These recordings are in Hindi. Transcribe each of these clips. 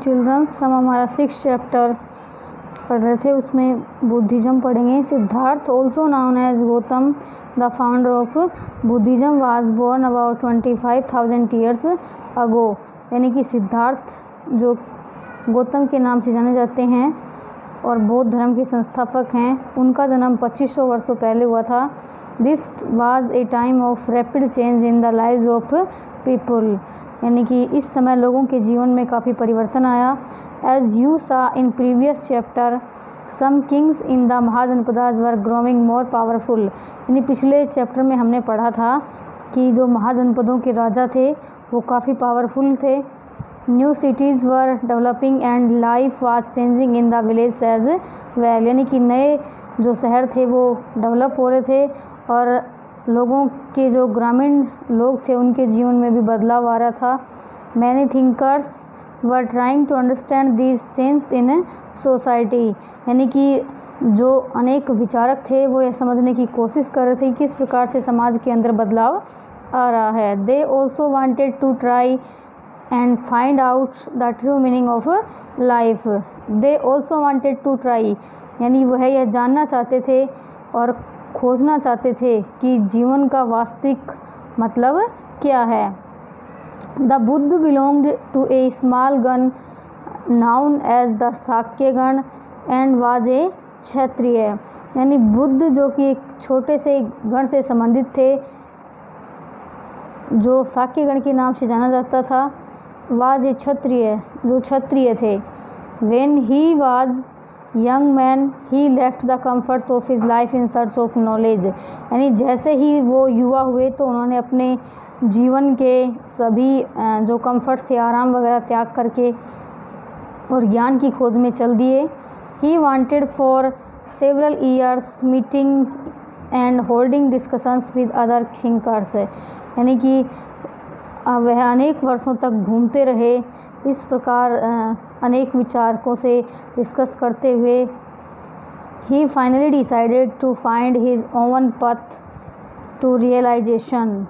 चिल्ड्रंस, हम हमारा 6 चैप्टर पढ़ रहे थे, उसमें बुद्धिज़्म पढ़ेंगे। Siddhartha also known as Gautam the founder of Buddhism was born about 25,000 years ago. यानी कि सिद्धार्थ जो गौतम के नाम से जाने जाते हैं और बौद्ध धर्म के संस्थापक हैं, उनका जन्म 2500 वर्षों पहले हुआ था। This was a time of rapid change in the lives of people. यानी कि इस समय लोगों के जीवन में काफ़ी परिवर्तन आया। As you saw in previous chapter some kings in the Mahajanapadas were growing more powerful. यानी पिछले चैप्टर में हमने पढ़ा था कि जो महाजनपदों के राजा थे वो काफ़ी पावरफुल थे। New cities were developing and life was changing in the village as well. यानी कि नए जो शहर थे वो डेवलप हो रहे थे और लोगों के जो ग्रामीण लोग थे उनके जीवन में भी बदलाव आ रहा था। Many thinkers were trying to understand this change in society. यानी कि जो अनेक विचारक थे वो यह समझने की कोशिश कर रहे थे कि किस प्रकार से समाज के अंदर बदलाव आ रहा है। They also wanted to try and find out the true meaning of life. They also wanted to try, यानी वह यह जानना चाहते थे और खोजना चाहते थे कि जीवन का वास्तविक मतलब क्या है। The Buddha belonged to a small gana known as the Shakyagana and was a Kshatriya. यानी बुद्ध जो कि एक छोटे से गण से संबंधित थे जो शाक्यगण के नाम से जाना जाता था, वाज ए क्षत्रिय, जो क्षत्रिय थे। When he was young man he left the comforts of his life in search of knowledge. यानी जैसे ही वो युवा हुए तो उन्होंने अपने जीवन के सभी जो कम्फर्ट्स थे, आराम वगैरह त्याग करके और ज्ञान की खोज में चल दिए। He wanted for several years meeting and holding discussions with other thinkers. यानी कि वह अनेक वर्षों तक घूमते रहे, इस प्रकार अनेक विचारकों से डिस्कस करते हुए। He finally decided to find his own path to realization.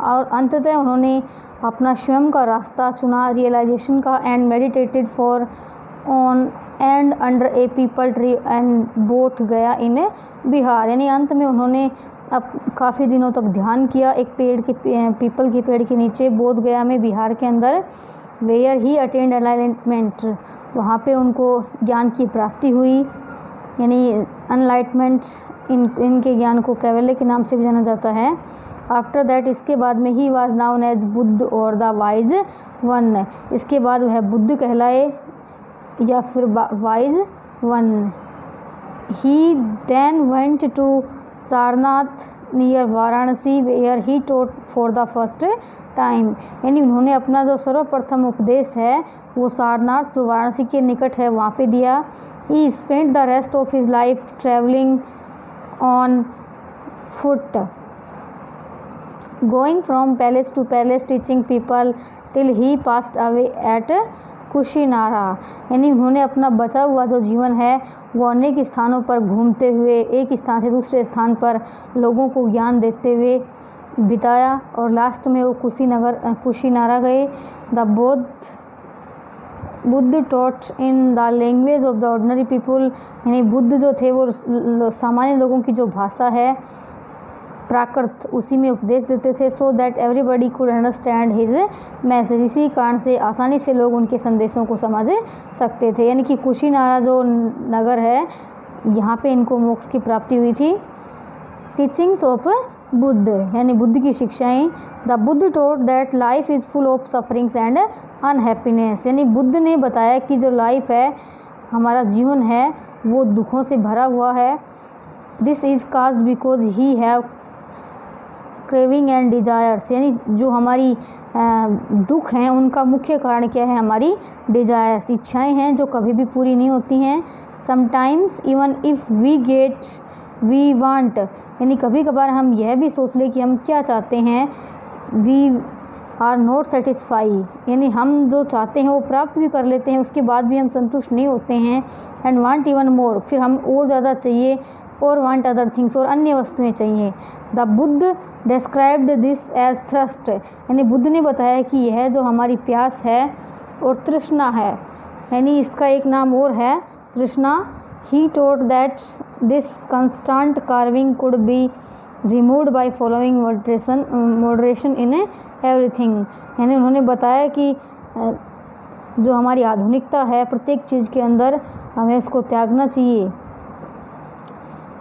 और अंततः उन्होंने अपना स्वयं का रास्ता चुना रियलाइजेशन का। And meditated for on and under A people tree and both गया इन बिहार। यानी अंत में उन्होंने अब काफ़ी दिनों तक ध्यान किया एक पेड़ के पीपल के पेड़ के नीचे बोध गया में, बिहार के अंदर। वेयर ही अटेंड एनलाइटमेंट, वहाँ पे उनको ज्ञान की प्राप्ति हुई। यानी एनलाइटमेंट इनके ज्ञान को कैवल्य के नाम से भी जाना जाता है। आफ्टर दैट, इसके बाद में ही वाज नाउन एज बुद्ध और द वाइज वन। इसके बाद वह बुद्ध कहलाए या फिर wise one. He then went to Sarnath near Varanasi where he taught for the first time. यानी उन्होंने अपना जो सर्वप्रथम उपदेश है वो सारनाथ जो वाराणसी के निकट है वहाँ पे दिया। He spent the rest of his life travelling on foot going from palace to palace teaching people till he passed away at Kushinara. यानी उन्होंने अपना बचा हुआ जो जीवन है वो अनेक स्थानों पर घूमते हुए एक स्थान से दूसरे स्थान पर लोगों को ज्ञान देते हुए बिताया और लास्ट में वो कुशीनारा गए। The Buddha taught in the language of the ordinary people. यानी बुद्ध जो थे वो सामान्य लोगों की जो भाषा है प्राकृत उसी में उपदेश देते थे। So that everybody could understand his message. इसी कारण से आसानी से लोग उनके संदेशों को समझ सकते थे। यानी कि कुशीनारा जो नगर है यहाँ पे इनको मोक्ष की प्राप्ति हुई थी। टीचिंग्स ऑफ बुद्ध, यानी बुद्ध की शिक्षाएं। The Buddha taught that life is full of sufferings and unhappiness. यानी बुद्ध ने बताया कि जो लाइफ है, हमारा जीवन है, वो दुखों से भरा हुआ है। This is caused because he have craving and desires. यानी जो हमारी दुख हैं उनका मुख्य कारण क्या है, हमारी डिजायर्स, इच्छाएं हैं जो कभी भी पूरी नहीं होती हैं। Sometimes even if we get we want, यानी कभी कभार हम यह भी सोच लें कि हम क्या चाहते हैं। वी आर नॉट सेटिस्फाई, यानी हम जो चाहते हैं वो प्राप्त भी कर लेते हैं, उसके बाद भी हम संतुष्ट नहीं होते हैं। एंड वांट इवन मोर, फिर हम और ज़्यादा चाहिए। और वांट अदर थिंग्स, और अन्य वस्तुएं चाहिए। The Buddha described this as thirst, यानी बुद्ध ने बताया कि यह जो हमारी प्यास है और तृष्णा है यानी इसका एक नाम और है तृष्णा। He taught that this constant craving could be removed by following moderation in everything. यानी उन्होंने बताया कि जो हमारी आधुनिकता है प्रत्येक चीज़ के अंदर हमें उसको त्यागना चाहिए।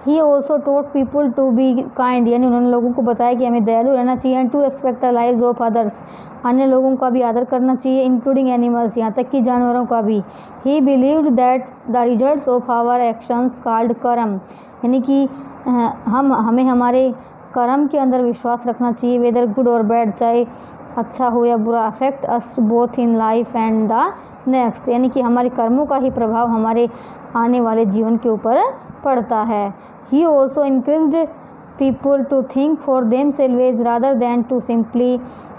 He also taught people to be kind, यानी उन्होंने लोगों को बताया कि हमें दयालु रहना चाहिए। And to respect the lives of others, अन्य लोगों का भी आदर करना चाहिए, इंक्लूडिंग एनिमल्स, यहाँ तक कि जानवरों का भी। He believed that the results of our actions called karma, यानी कि हमें हमारे कर्म के अंदर विश्वास रखना चाहिए, वेदर गुड और बैड, चाहे अच्छा हो या बुरा, affect us both in life and the next, यानी कि हमारे कर्मों का ही प्रभाव हमारे आने वाले जीवन के ऊपर पड़ता है। He also encouraged people to think for themselves rather than to simply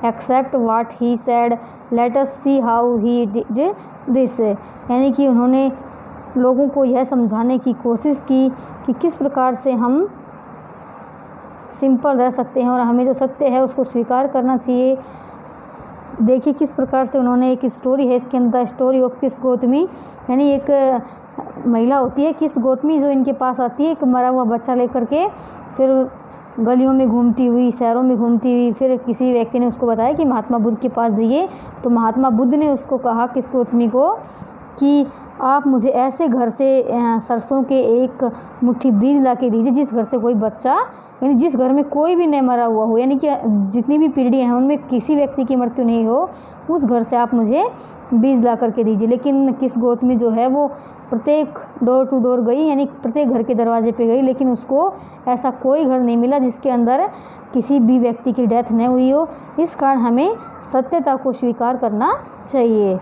accept what he said. Let us see how he did this, यानी कि उन्होंने लोगों को यह समझाने की कोशिश की कि किस प्रकार से हम सिंपल रह सकते हैं और हमें जो सत्य है उसको स्वीकार करना चाहिए। देखिए किस प्रकार से उन्होंने, एक स्टोरी है इसके अंदर, स्टोरी ऑफ किस गौतमी, यानी एक महिला होती है किस गौतमी जो इनके पास आती है एक मरा हुआ बच्चा लेकर के, फिर गलियों में घूमती हुई, शहरों में घूमती हुई, फिर किसी व्यक्ति ने उसको बताया कि महात्मा बुद्ध के पास जाइए। तो महात्मा बुद्ध ने उसको कहा किस गौतमी को कि आप मुझे ऐसे घर से सरसों के एक मुट्ठी बीज ला के दीजिए जिस घर से कोई बच्चा, यानी जिस घर में कोई भी नहीं मरा हुआ हो, यानी कि जितनी भी पीढ़ियाँ हैं उनमें किसी व्यक्ति की मृत्यु नहीं हो, उस घर से आप मुझे बीज ला करके दीजिए। लेकिन किस गौतमी जो है वो प्रत्येक डोर टू डोर गई, यानी प्रत्येक घर के दरवाजे पे गई, लेकिन उसको ऐसा कोई घर नहीं मिला जिसके अंदर किसी भी व्यक्ति की डेथ न हुई हो। इस कारण हमें सत्यता को स्वीकार करना चाहिए।